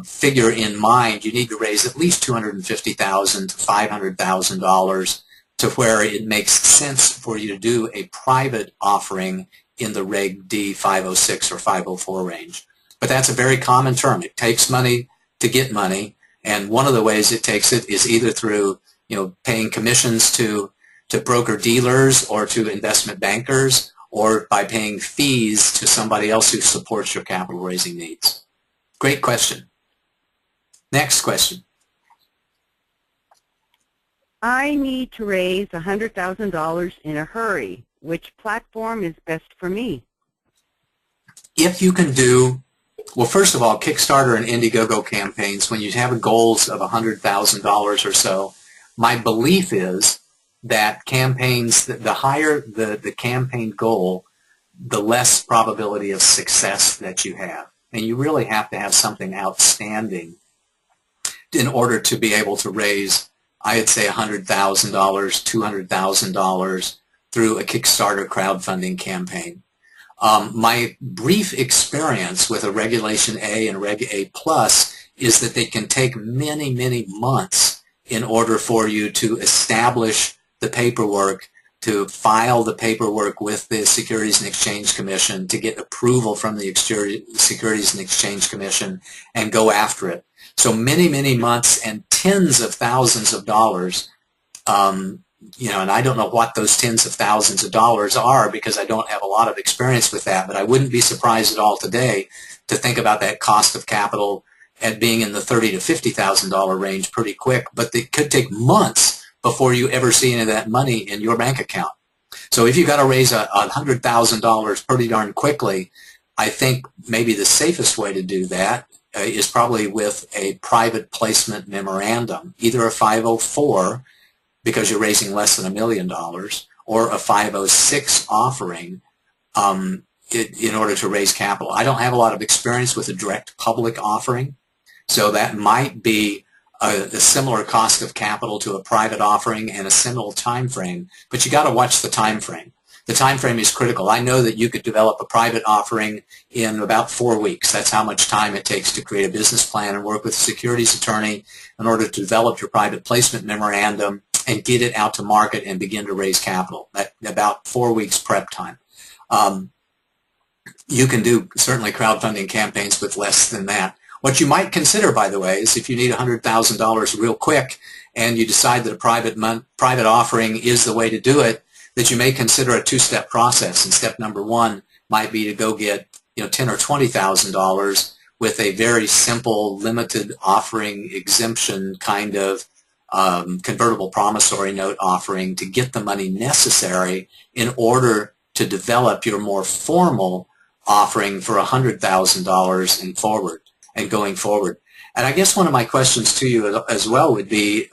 figure in mind, you need to raise at least $250,000 to $500,000 to where it makes sense for you to do a private offering in the Reg D 506 or 504 range. But that's a very common term. It takes money to get money, and one of the ways it takes it is either through paying commissions to broker dealers or to investment bankers, or by paying fees to somebody else who supports your capital raising needs. Great question. Next question. I need to raise $100,000 in a hurry. Which platform is best for me? If you can do, well, first of all, Kickstarter and Indiegogo campaigns, when you have goals of $100,000 or so, my belief is that campaigns, the higher the campaign goal, the less probability of success that you have. And you really have to have something outstanding in order to be able to raise, I'd say, $100,000, $200,000 through a Kickstarter crowdfunding campaign. My brief experience with a Regulation A and Reg A Plus is that they can take many, many months in order for you to establish the paperwork, to file the paperwork with the Securities and Exchange Commission, to get approval from the Securities and Exchange Commission, and go after it. So many, many months and tens of thousands of dollars, and I don't know what those tens of thousands of dollars are because I don't have a lot of experience with that, but I wouldn't be surprised at all today to think about that cost of capital at being in the $30,000 to $50,000 range pretty quick, but it could take months before you ever see any of that money in your bank account. So if you've got to raise $100,000 pretty darn quickly, I think maybe the safest way to do that is probably with a private placement memorandum, either a 504 because you're raising less than $1 million, or a 506 offering in order to raise capital. I don't have a lot of experience with a direct public offering, so that might be a similar cost of capital to a private offering and a similar time frame, but you got to watch the time frame. The time frame is critical. I know that you could develop a private offering in about 4 weeks. That's how much time it takes to create a business plan and work with a securities attorney in order to develop your private placement memorandum and get it out to market and begin to raise capital. About 4 weeks prep time. You can do certainly crowdfunding campaigns with less than that. What you might consider, by the way, is if you need $100,000 real quick and you decide that a private offering is the way to do it, that you may consider a two-step process. And step number one might be to go get $10,000 or $20,000 with a very simple limited offering exemption kind of convertible promissory note offering to get the money necessary in order to develop your more formal offering for $100,000 and going forward. And I guess one of my questions to you as well would be,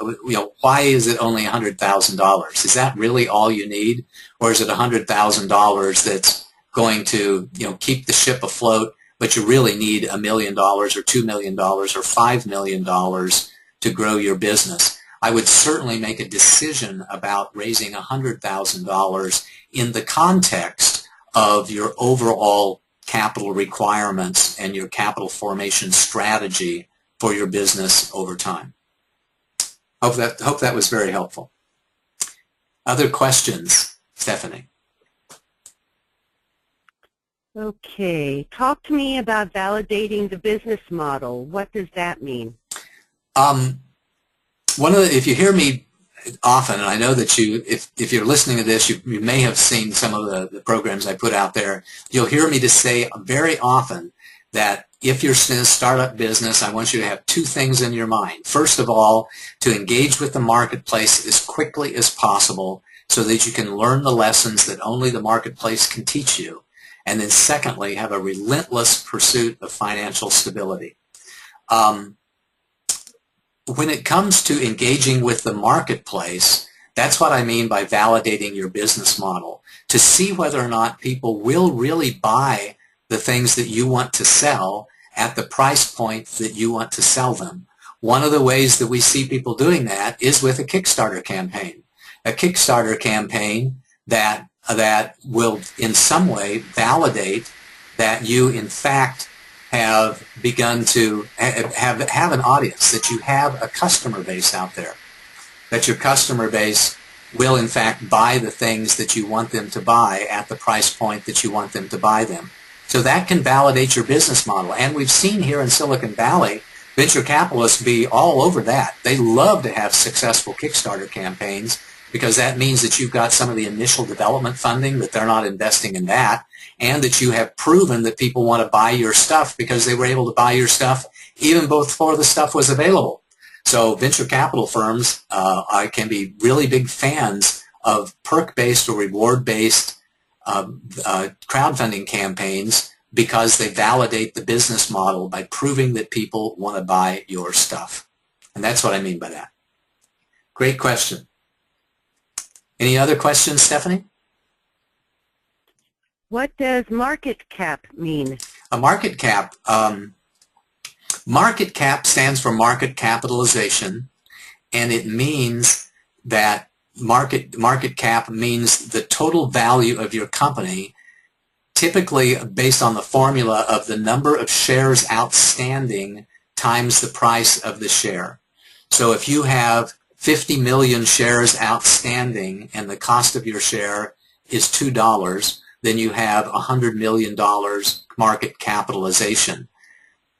why is it only $100,000? Is that really all you need, or is it $100,000 that's going to keep the ship afloat, but you really need $1 million or $2 million or $5 million to grow your business? I would certainly make a decision about raising $100,000 in the context of your overall capital requirements and your capital formation strategy for your business over time. Hope that was very helpful. Other questions, Stephanie? Okay. Talk to me about validating the business model. What does that mean? If you hear me often, and I know that if you're listening to this, you may have seen some of the programs I put out there, you'll hear me to say very often that if you're in a startup business, I want you to have two things in your mind. First of all, to engage with the marketplace as quickly as possible so that you can learn the lessons that only the marketplace can teach you. And then secondly, have a relentless pursuit of financial stability. When it comes to engaging with the marketplace, that's what I mean by validating your business model, to see whether or not people will really buy the things that you want to sell at the price point that you want to sell them. One of the ways that we see people doing that is with a Kickstarter campaign. A Kickstarter campaign that will in some way validate that you in fact have begun to have an audience, that you have a customer base out there, that your customer base will in fact buy the things that you want them to buy at the price point that you want them to buy them. So that can validate your business model. And we've seen here in Silicon Valley, venture capitalists be all over that. They love to have successful Kickstarter campaigns because that means that you've got some of the initial development funding, that they're not investing in that, and that you have proven that people want to buy your stuff because they were able to buy your stuff even before the stuff was available. So venture capital firms can be really big fans of perk-based or reward-based crowdfunding campaigns because they validate the business model by proving that people want to buy your stuff. And that's what I mean by that. Great question. Any other questions, Stephanie? What does market cap mean? A market cap stands for market capitalization, and it means that market cap means the total value of your company, typically based on the formula of the number of shares outstanding times the price of the share. So if you have 50 million shares outstanding and the cost of your share is $2, then you have $100 million market capitalization.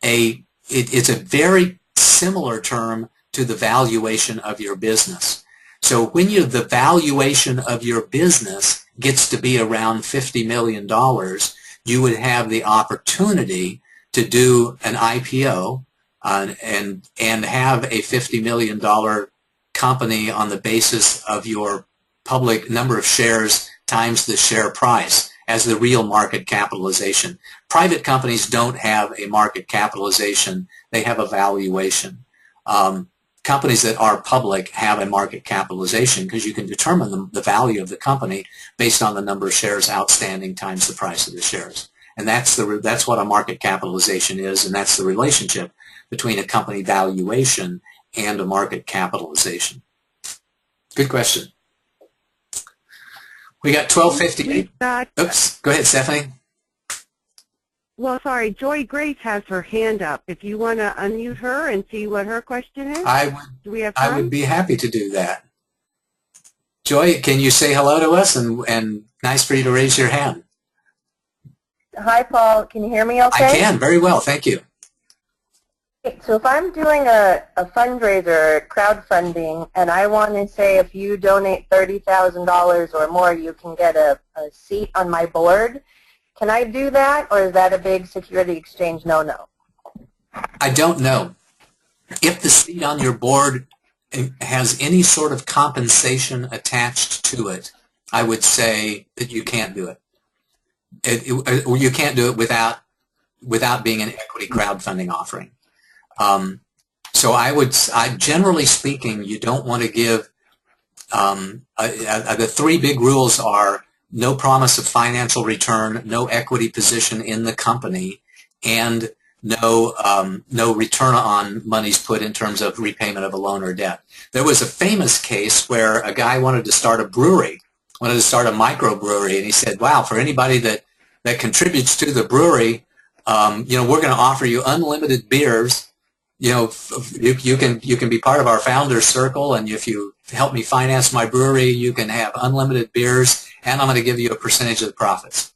It's a very similar term to the valuation of your business. So when the valuation of your business gets to be around $50 million, you would have the opportunity to do an IPO and have a $50 million company on the basis of your public number of shares times the share price. as the real market capitalization. Private companies don't have a market capitalization. They have a valuation. Companies that are public have a market capitalization because you can determine the value of the company based on the number of shares outstanding times the price of the shares. And that's what a market capitalization is, and that's the relationship between a company valuation and a market capitalization. Good question. We got 12:58. Oops, go ahead, Stephanie. Well, sorry, Joy Grace has her hand up. If you want to unmute her and see what her question is, do we have time? I would be happy to do that. Joy, can you say hello to us? And nice for you to raise your hand. Hi, Paul. Can you hear me okay? I can, very well, thank you. So if I'm doing a fundraiser, crowdfunding, and I want to say if you donate $30,000 or more, you can get a seat on my board, can I do that, or is that a big security exchange no-no? I don't know. If the seat on your board has any sort of compensation attached to it, I would say that you can't do it. You can't do it without being an equity crowdfunding offering. So generally speaking, you don't want to give, the three big rules are no promise of financial return, no equity position in the company, and no return on monies put in terms of repayment of a loan or debt. There was a famous case where a guy wanted to start a brewery, wanted to start a microbrewery, and he said, wow, for anybody that contributes to the brewery, we're going to offer you unlimited beers. You can be part of our founders circle, and if you help me finance my brewery, you can have unlimited beers, and I'm going to give you a percentage of the profits.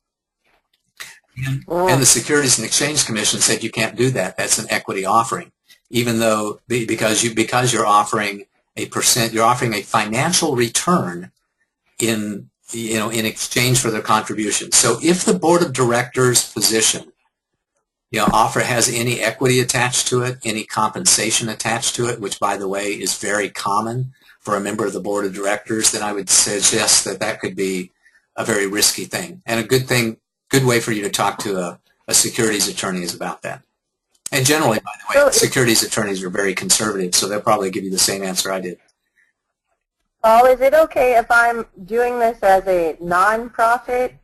And the Securities and Exchange Commission said you can't do that. That's an equity offering, even though because you're offering you're offering a financial return in exchange for their contribution. So if the board of directors position offer has any equity attached to it, any compensation attached to it, which, by the way, is very common for a member of the board of directors, then I would suggest that could be a very risky thing. And a good way for you to talk to a securities attorney is about that. And generally, by the way, securities attorneys are very conservative, so they'll probably give you the same answer I did. Paul, is it okay if I'm doing this as a nonprofit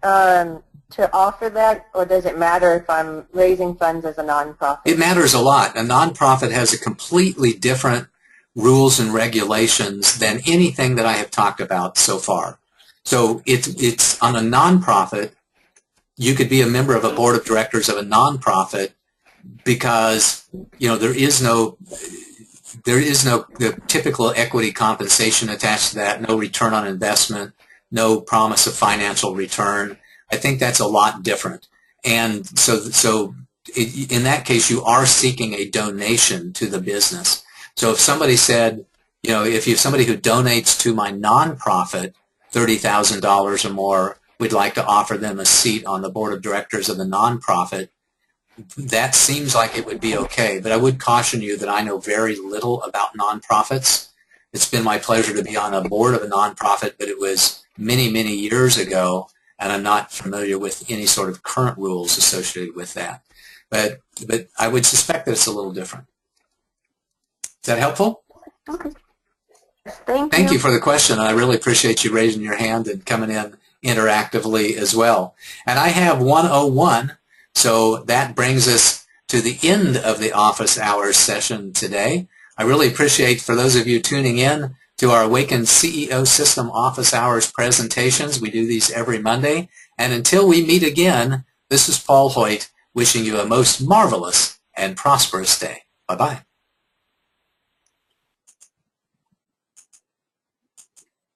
to offer that, or does it matter if I'm raising funds as a nonprofit? It matters a lot. A nonprofit has a completely different rules and regulations than anything that I have talked about so far. So it's on a nonprofit, you could be a member of a board of directors of a nonprofit because there is no the typical equity compensation attached to that, no return on investment, no promise of financial return. I think that's a lot different. And so in that case, you are seeking a donation to the business. So if somebody said, if you're somebody who donates to my nonprofit $30,000 or more, we'd like to offer them a seat on the board of directors of the nonprofit, that seems like it would be okay. But I would caution you that I know very little about nonprofits. It's been my pleasure to be on a board of a nonprofit, but it was many, many years ago, and I'm not familiar with any sort of current rules associated with that. But I would suspect that it's a little different. Is that helpful? Okay. Thank you. Thank you for the question. I really appreciate you raising your hand and coming in interactively as well. And I have 101, so that brings us to the end of the office hours session today. I really appreciate, for those of you tuning in to our Awaken CEO System office hours presentations. We do these every Monday. And until we meet again, this is Paul Hoyt wishing you a most marvelous and prosperous day. Bye-bye.